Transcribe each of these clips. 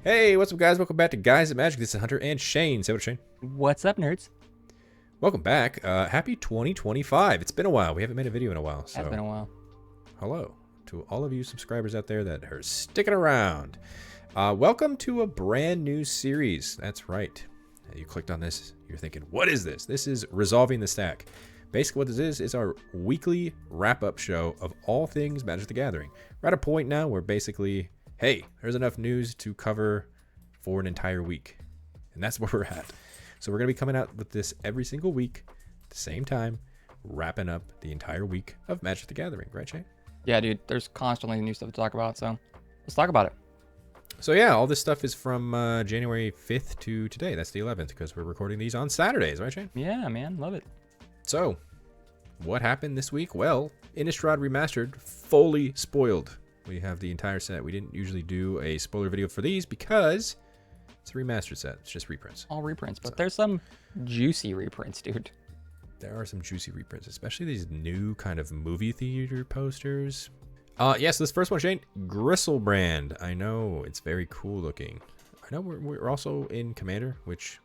Hey, what's up, guys? Welcome back to Guys at Magic. This is Hunter and Shane. Say what, Shane? What's up, nerds? Welcome back. Happy 2025. It's been a while. We haven't made a video in a while. So It's been a while. hello to all of you subscribers out there that are sticking around. Welcome to a brand new series. That's right. You clicked on this. You're thinking, what is this? This is Resolving the Stack. Basically, what this is our weekly wrap-up show of all things Magic the Gathering. We're at a point now where basically, hey, there's enough news to cover for an entire week. And that's where we're at. So we're going to be coming out with this every single week at the same time, wrapping up the entire week of Magic the Gathering. Right, Shane? Yeah, dude, there's constantly new stuff to talk about, so let's talk about it. So yeah, all this stuff is from January 5th to today. That's the 11th because we're recording these on Saturdays, right, Shane? Yeah, man, love it. So, what happened this week? Well, Innistrad Remastered, fully spoiled. We have the entire set. We didn't usually do a spoiler video for these because it's a remastered set. It's just reprints. All reprints, but there's some juicy reprints, dude. There are some juicy reprints, especially these new kind of movie theater posters. Yes, this first one, Shane, Gristlebrand. I know, it's very cool looking. I know we're also in Commander, which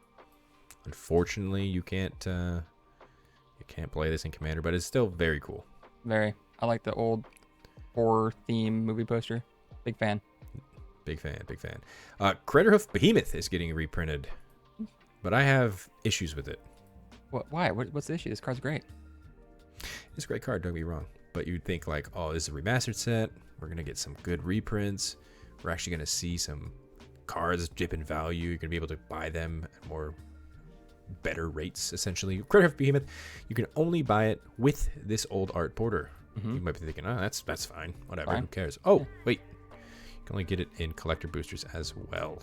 unfortunately you can't play this in Commander, but it's still very cool. Very. I like the old horror theme movie poster. Big fan. Big fan, big fan. Craterhoof Behemoth is getting reprinted, but I have issues with it. What? Why? What's the issue? This card's great. It's a great card, don't get me wrong. But you'd think like, oh, this is a remastered set. We're going to get some good reprints. We're actually going to see some cards dip in value. You're going to be able to buy them at more better rates, essentially. Craterhoof Behemoth, you can only buy it with this old art border. You might be thinking, oh, that's fine. Whatever, Fine. who cares? Oh, wait. You can only get it in collector boosters as well.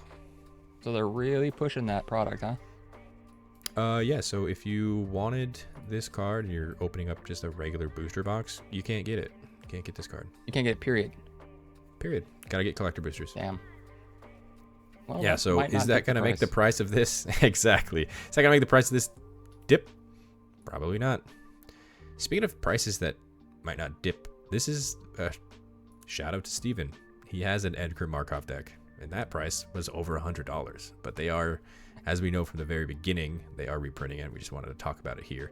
So they're really pushing that product, huh? Yeah, so if you wanted this card and you're opening up just a regular booster box, you can't get it. You can't get this card. You can't get it, period. Period. Gotta get collector boosters. Damn. Well, Yeah, that so might is not that dip the gonna make the price. price of this? Exactly. Is that gonna make the price of this dip? Probably not. Speaking of prices that might not dip, this is a shout out to Steven. He has an Edgar Markov deck, and that price was over $100. But they are, as we know from the very beginning, they are reprinting it. We just wanted to talk about it here.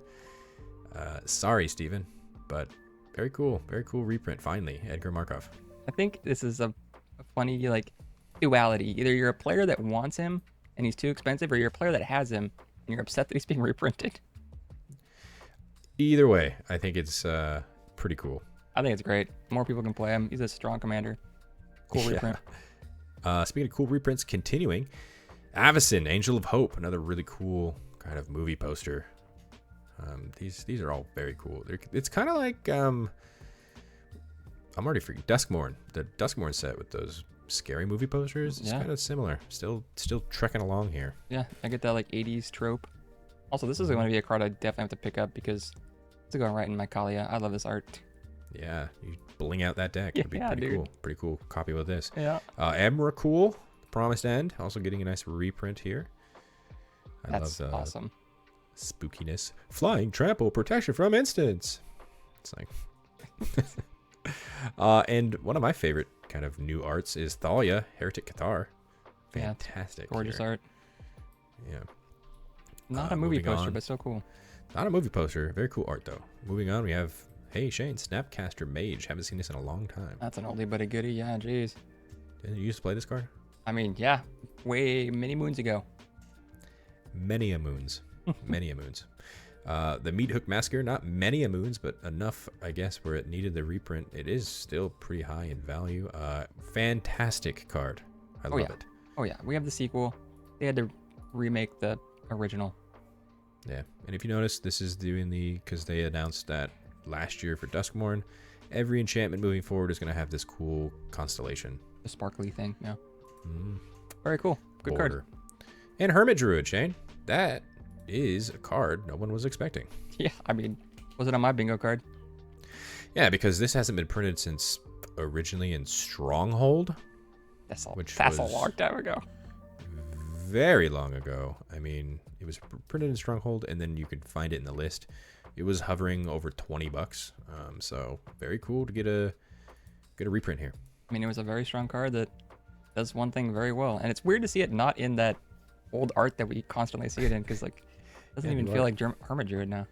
Sorry, Steven, but very cool reprint. Finally, Edgar Markov. I think this is a funny like duality. Either you're a player that wants him and he's too expensive, or you're a player that has him and you're upset that he's being reprinted. Either way, I think it's pretty cool. I think it's great. More people can play him. He's a strong commander. Cool reprint. Speaking of cool reprints, continuing, Avacyn, Angel of Hope, another really cool kind of movie poster. These are all very cool. It's kind of like I'm already freaking Duskmourn, the Duskmourn set with those scary movie posters. It's kind of similar. Still trekking along here. Yeah, I get that like 80s trope. Also, this is going to be a card I definitely have to pick up because it's going right in my Kalia. I love this art. Yeah, you bling out that deck. Yeah, It'd be pretty dude. cool. Pretty cool copy with this. Yeah. Emrakul, The Promised End, also getting a nice reprint here. I That's love the awesome. spookiness. Flying Trample, protection from instants. It's like... and one of my favorite kind of new arts is Thalia, Heretic Cathar. Fantastic. Yeah, gorgeous here. art. Yeah. Not a movie moving poster, on. but so cool. Not a movie poster. Very cool art, though. Moving on, we have, hey, Shane, Snapcaster Mage. Haven't seen this in a long time. That's an oldie but a goodie. Yeah, jeez. Didn't you used to play this card? I mean, yeah, way many moons ago. Many a moons. Many a moons. The Meat Hook Massacre, not many a moons, but enough, I guess, where it needed the reprint. It is still pretty high in value. Fantastic card. I love it. Oh yeah, we have the sequel. They had to remake the original. Yeah, and if you notice, this is doing because they announced that last year for Duskmourn, every enchantment moving forward is going to have this cool constellation. The sparkly thing, yeah. Mm, Very cool. Good card. border. And Hermit Druid, Shane. That is a card no one was expecting. Yeah, I mean, was it on my bingo card? Yeah, because this hasn't been printed since originally in Stronghold. That's a was long time ago. Very long ago. I mean, it was printed in Stronghold, and then you could find it in the list. It was hovering over $20. So very cool to get a reprint here. I mean, it was a very strong card that does one thing very well, and it's weird to see it not in that old art that we constantly see it in, because like it doesn't even feel like Hermit Druid now.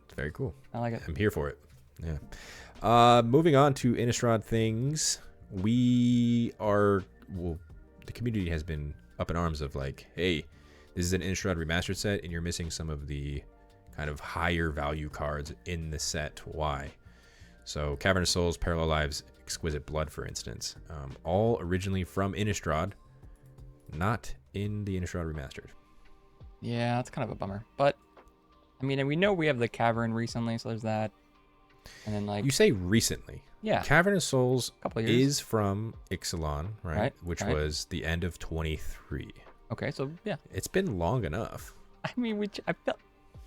It's very cool. I like it. I'm here for it. Yeah. Moving on to Innistrad things. The community has been up in arms of like, hey, this is an Innistrad Remastered set, and you're missing some of the kind of higher value cards in the set. Why? So Cavern of Souls, Parallel Lives, Exquisite Blood, for instance, all originally from Innistrad, not in the Innistrad Remastered. Yeah, that's kind of a bummer. But I mean, we know we have the Cavern recently, so there's that. And then like You say recently. yeah, Cavern of Souls couple of years. is from Ixalan, right? Which right. was the end of 23. Okay, so yeah. It's been long enough. I mean, I feel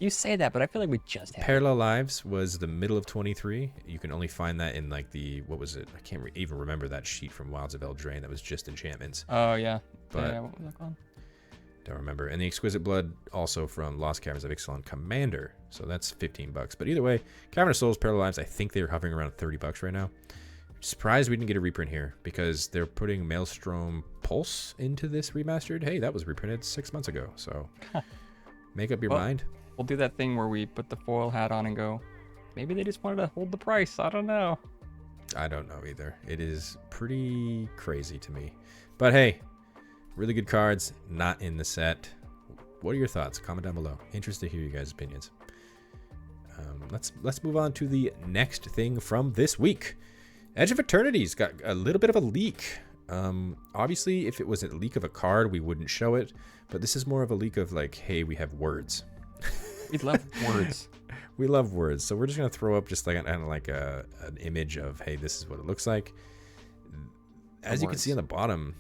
you say that, but I feel like we just had Parallel Lives was the middle of 23. You can only find that in like what was it? I can't even remember that sheet from Wilds of Eldraine that was just enchantments. Oh yeah. But yeah, what was that called? Don't remember. And the Exquisite Blood also from Lost Caverns of Ixalan Commander. So that's $15. But either way, Cavern of Souls, Parallel Lives, I think they're hovering around $30 right now. Surprised we didn't get a reprint here because they're putting Maelstrom Pulse into this remastered. Hey, that was reprinted 6 months ago. So make up your mind. We'll do that thing where we put the foil hat on and go, maybe they just wanted to hold the price. I don't know. I don't know either. It is pretty crazy to me. But hey, really good cards, not in the set. What are your thoughts? Comment down below. Interested to hear you guys' opinions. Let's move on to the next thing from this week. Edge of Eternities got a little bit of a leak. Obviously, if it was a leak of a card, we wouldn't show it. But this is more of a leak of like, hey, we have words. We love words. We love words. So we're just going to throw up just like an image of, hey, this is what it looks like. As you can see on the bottom,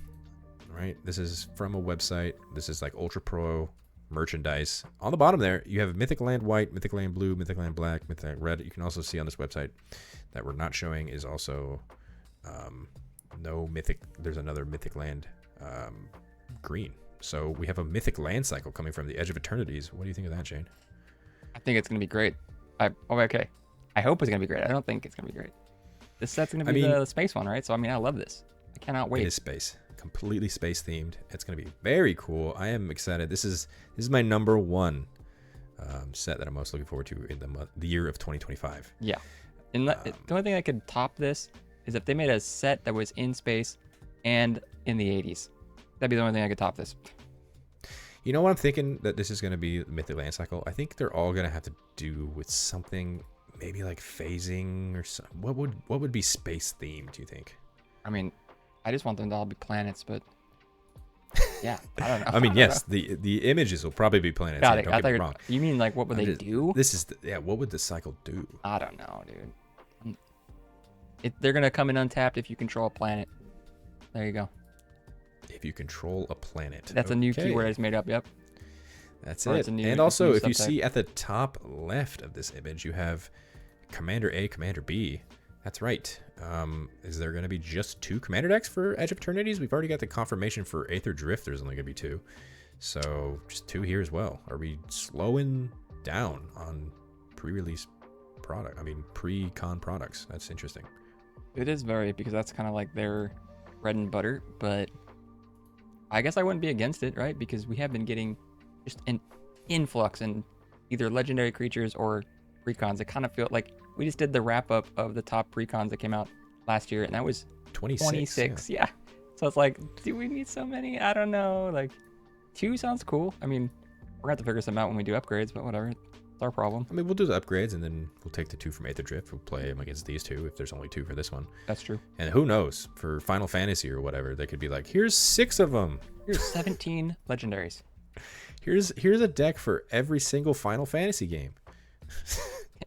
right? This is from a website. This is like Ultra Pro merchandise. On the bottom there, you have Mythic Land White, Mythic Land Blue, Mythic Land Black, Mythic Land Red. You can also see on this website that we're not showing is also no Mythic. There's another Mythic Land Green. So we have a Mythic Land cycle coming from the Edge of Eternities. What do you think of that, Shane? I think it's going to be great. Okay. I hope it's going to be great. I don't think it's going to be great. This set's going to be the space one, right? So, I mean, I love this. I cannot wait. It is space. Completely space themed. It's going to be very cool. I am excited. This is my number one set that I'm most looking forward to in the year of 2025. Yeah. And the only thing that could top this is if they made a set that was in space and in the 80s. That'd be the only thing I could top this. You know what I'm thinking that this is going to be the Mythic Land Cycle? I think they're all going to have to do with something maybe like phasing or something. What would be space themed, do you think? I mean, I just want them to all be planets, but yeah, I don't know. I mean, yes, the images will probably be planets. Got it. Don't get me wrong. You mean like what would they do? What would the cycle do? I don't know, dude. They're going to come in untapped if you control a planet. There you go. If you control a planet. That's a new keyword I just made up, yep. That's it. And also, if you see at the top left of this image, you have Commander A, Commander B. That's right. Is there going to be just 2 Commander decks for Edge of Eternities? We've already got the confirmation for Aether Drift. There's only going to be 2. So just 2 here as well. Are we slowing down on pre-release pre-con products? That's interesting. It is because that's kind of like their bread and butter, but I guess I wouldn't be against it, right? Because we have been getting just an influx in either legendary creatures or precons. It kind of feel like we just did the wrap up of the top precons that came out last year, and that was 26. Yeah. So it's like, do we need so many? I don't know. Like, 2 sounds cool. I mean, we're gonna have to figure some out when we do upgrades, but whatever. It's our problem. I mean, we'll do the upgrades, and then we'll take the 2 from Aether Drift. We'll play them against these 2 if there's only 2 for this one. That's true. And who knows? For Final Fantasy or whatever, they could be like, here's 6 of them. Here's 17 legendaries. Here's a deck for every single Final Fantasy game.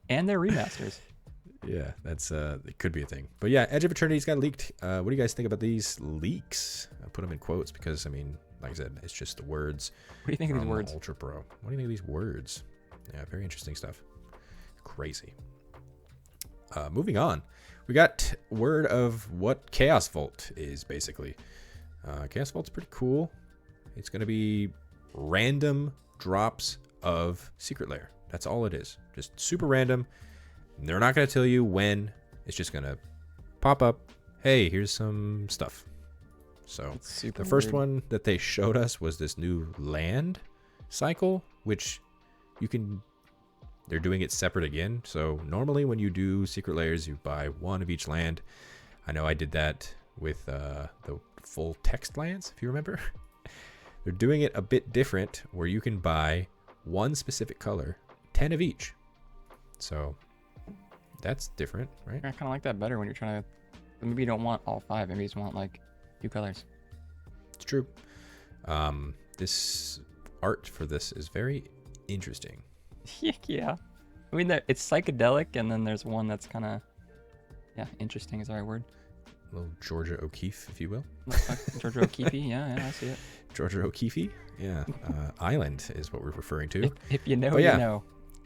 And their remasters. Yeah, that's it could be a thing. But yeah, Edge of Eternity's got leaked. What do you guys think about these leaks? I put them in quotes because, I mean, like I said, it's just the words. What do you think of these words? Ultra Pro. What do you think of these words? Yeah, very interesting stuff. Crazy. Moving on. We got word of what Chaos Vault is, basically. Chaos Vault's pretty cool. It's going to be random drops of Secret Lair. That's all it is. Just super random. They're not going to tell you when. It's just going to pop up. Hey, here's some stuff. So It's super the first weird. one that they showed us was this new land cycle, which you can. They're doing it separate again. So normally when you do secret layers, you buy one of each land. I know I did that with the full text lands, if you remember. They're doing it a bit different, where you can buy one specific color, 10 of each. So that's different, right? I kind of like that better when you're trying to. Maybe you don't want all 5. Maybe you just want like 2 colors. It's true. This art for this is very interesting. Yeah. I mean, it's psychedelic, and then there's one that's kind of, interesting is the right word. A little Georgia O'Keeffe, if you will. Georgia O'Keeffe, yeah, I see it. Georgia O'Keeffe, yeah. Island is what we're referring to. If you know, But yeah. you know.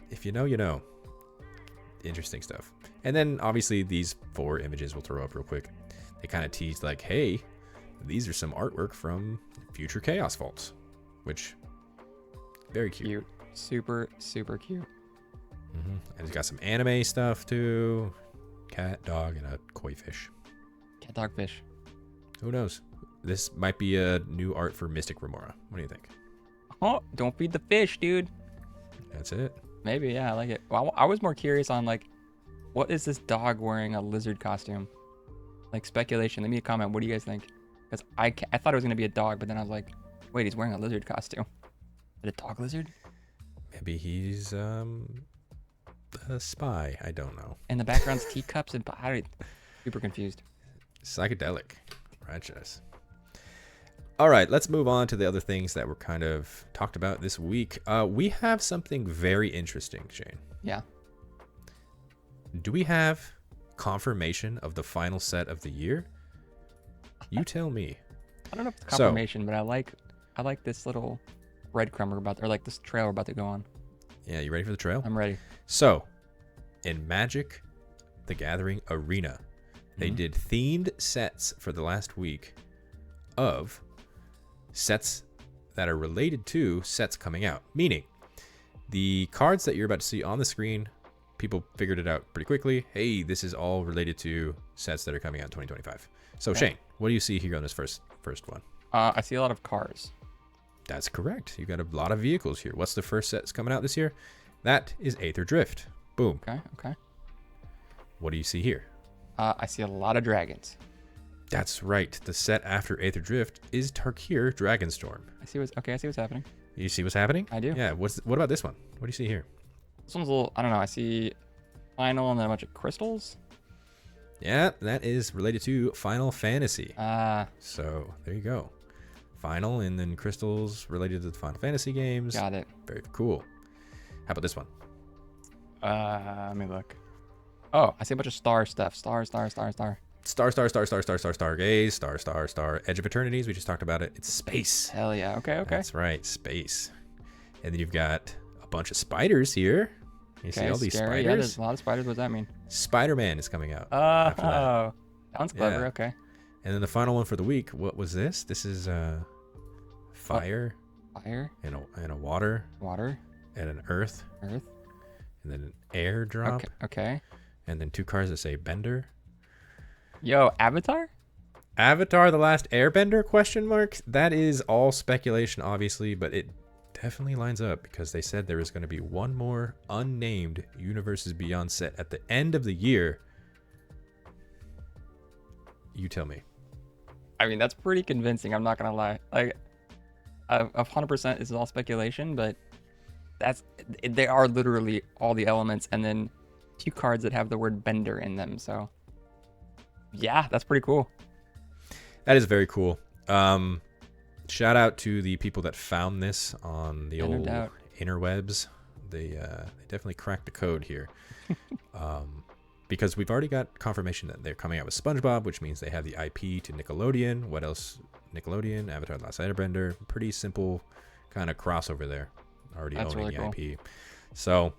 If you know, you know. Interesting stuff. And then obviously these 4 images we'll throw up real quick. They kind of teased like, hey, these are some artwork from future Chaos Vaults, which very cute. Super, super cute. And it's got some anime stuff too. Cat, dog, and a koi fish. Cat, dog, fish. Who knows? This might be a new art for Mystic Remora. What do you think? Oh, don't feed the fish, dude. That's it. Maybe, yeah, I like it. Well, I was more curious on like, what is this dog wearing a lizard costume? Like speculation. Leave me a comment. What do you guys think? Because I thought it was gonna be a dog, but then I was like, wait, he's wearing a lizard costume. Is it a dog lizard? Maybe he's a spy. I don't know. And the background's teacups and super confused. Psychedelic. Righteous. All right, let's move on to the other things that were kind of talked about this week. We have something very interesting, Shane. Yeah. Do we have confirmation of the final set of the year? You tell me. I don't know if it's confirmation, but I like this little breadcrumb or like this trail we're about to go on. Yeah, you ready for the trail? I'm ready. So, in Magic the Gathering Arena, they did themed sets for the last week of sets that are related to sets coming out. Meaning, the cards that you're about to see on the screen, people figured it out pretty quickly. Hey, this is all related to sets that are coming out in 2025. So, Okay. Shane, what do you see here on this first one? I see a lot of cars. That's correct. You got a lot of vehicles here. What's the first set that's coming out this year? That is Aether Drift. Boom. Okay. What do you see here? I see a lot of dragons. That's right. The set after Aether Drift is Tarkir Dragonstorm. I see what's happening. You see what's happening? I do. Yeah. What about this one? What do you see here? This one's a little, I don't know. I see final and then a bunch of crystals. Yeah, that is related to Final Fantasy. Ah, So there you go. Final and then crystals related to the Final Fantasy games. got it. Very cool. How about this one? Let me look. Oh, I see a bunch of star stuff. Star. Gaze, Star. Edge of Eternities. We just talked about it. It's space. Hell yeah. Okay. That's right, space. And then you've got a bunch of spiders here. You see all these scary. Yeah, spiders? there's a lot of spiders. What does that mean? Spider-Man is coming out. after that. Oh, sounds clever. Yeah. Okay. And then the final one for the week, what was this? This is fire Fire, and a water water, and an earth earth. and then an air drop. Okay. And then 2 cards that say bender. Yo, Avatar? Avatar The Last Airbender question mark? That is all speculation obviously, but it definitely lines up because they said there is going to be one more unnamed Universes Beyond set at the end of the year. You tell me. I mean, that's pretty convincing. I'm not gonna lie. Like, 100% this is all speculation, but they are literally all the elements, and then 2 cards that have the word bender in them. So, yeah, that's pretty cool. That is very cool. Shout out to the people that found this on the old interwebs. They definitely cracked the code here. Because we've already got confirmation that they're coming out with SpongeBob, which means they have the IP to Nickelodeon. What else? Nickelodeon, Avatar: The Last Airbender. Pretty simple kind of crossover there. Already That's owning really the IP. So,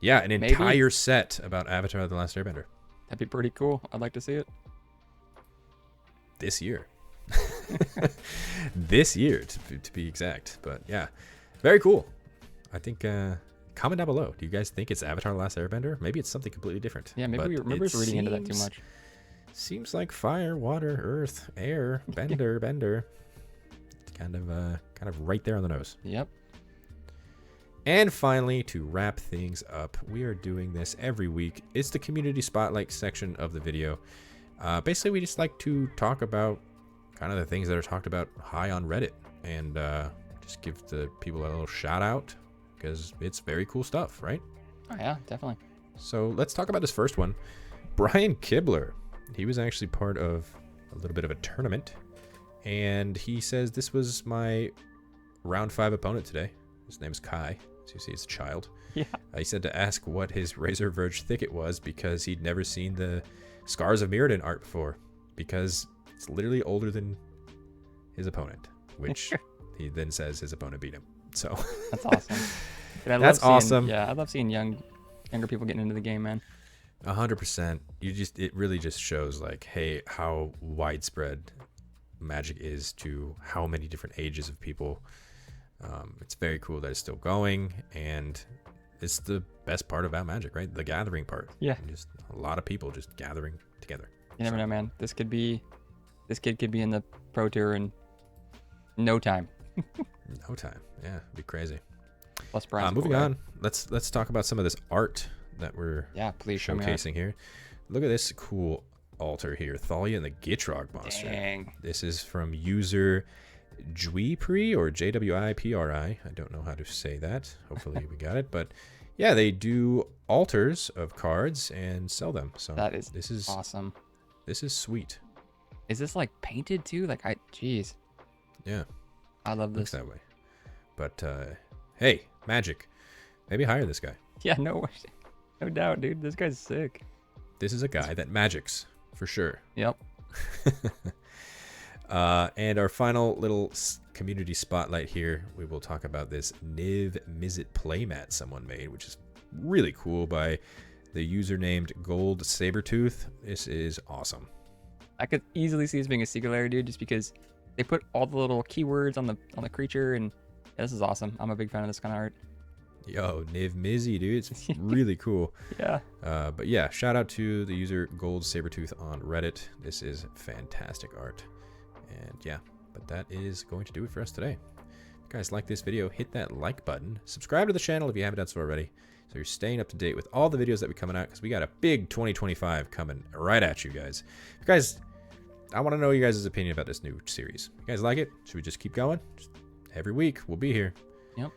yeah, an entire set about Avatar: The Last Airbender. That'd be pretty cool. I'd like to see it. This year. This year, to be exact. But yeah, very cool. I think, comment down below. Do you guys think it's Avatar: The Last Airbender? Maybe it's something completely different. Yeah, maybe we're reading into that too much. Seems like fire, water, earth, air, bender, bender. Kind of right there on the nose. Yep. And finally, to wrap things up, we are doing this every week. It's the community spotlight section of the video. Basically, we just like to talk about kind of the things that are talked about high on Reddit, and just give the people a little shout out because it's very cool stuff, right? Oh yeah, definitely. So let's talk about this first one. Brian Kibler. He was actually part of a little bit of a tournament, and he says this was my round 5 opponent today. His name is Kai. As you see, it's a child. Yeah. He said to ask what his Razor Verge Thicket was because he'd never seen the Scars of Mirrodin art before, because it's literally older than his opponent, which he then says his opponent beat him. So that's awesome. That's awesome. Yeah, I love seeing younger people getting into the game, man. 100%. It really just shows like, hey, how widespread Magic is to how many different ages of people. It's very cool that it's still going, and it's the best part about Magic, right? The gathering part. Yeah. And just a lot of people just gathering together. You never know, man. This kid could be in the Pro Tour in no time. No time. Yeah, it'd be crazy. Plus Brian's moving cool, on. Let's talk about some of this art that we're please showcasing here. Look at this cool altar here. Thalia and the Gitrog monster. Dang. This is from user Jwipri or JWIPRI. I don't know how to say that. Hopefully we got it. But yeah, they do altars of cards and sell them. So this is awesome. This is sweet. Is this like painted too? Like jeez. Yeah. I love this. Looks that way. But hey, Magic. Maybe hire this guy. Yeah, no doubt, dude. This guy's sick. This is a guy that magics for sure. Yep. And our final little community spotlight here, we will talk about this Niv Mizzet playmat someone made, which is really cool, by the user named Gold Sabertooth. This is awesome. I could easily see this being a singularity, dude, just because they put all the little keywords on the creature, and yeah, this is awesome. I'm a big fan of this kind of art. Yo, Niv Mizzet, dude. It's really cool. Yeah. But yeah, shout out to the user Gold Sabertooth on Reddit. This is fantastic art. And yeah, but that is going to do it for us today. If you guys like this video, hit that like button. Subscribe to the channel if you haven't done so already, so you're staying up to date with all the videos that we're coming out, because we got a big 2025 coming right at you guys. If you guys, I want to know your guys' opinion about this new series. You guys like it? Should we just keep going? Just every week we'll be here. Yep.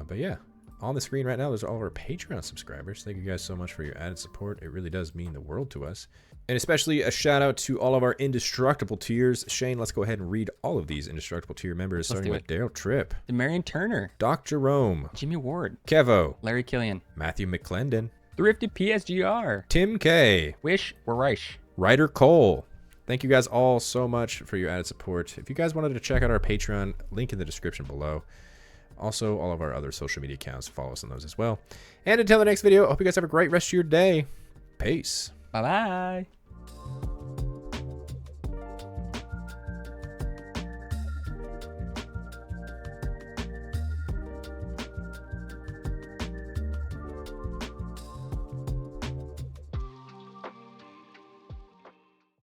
But yeah, on the screen right now, there's all of our Patreon subscribers. Thank you guys so much for your added support. It really does mean the world to us. And especially a shout out to all of our indestructible tiers. Shane, let's go ahead and read all of these indestructible tier members, starting with Daryl Tripp, Marion Turner, Dr. Jerome, Jimmy Ward, Kevo, Larry Killian, Matthew McClendon, Thrifty PSGR, Tim K, Wish Reich, Ryder Cole. Thank you guys all so much for your added support. If you guys wanted to check out our Patreon, link in the description below. Also, all of our other social media accounts, follow us on those as well. And until the next video, I hope you guys have a great rest of your day. Peace. Bye-bye.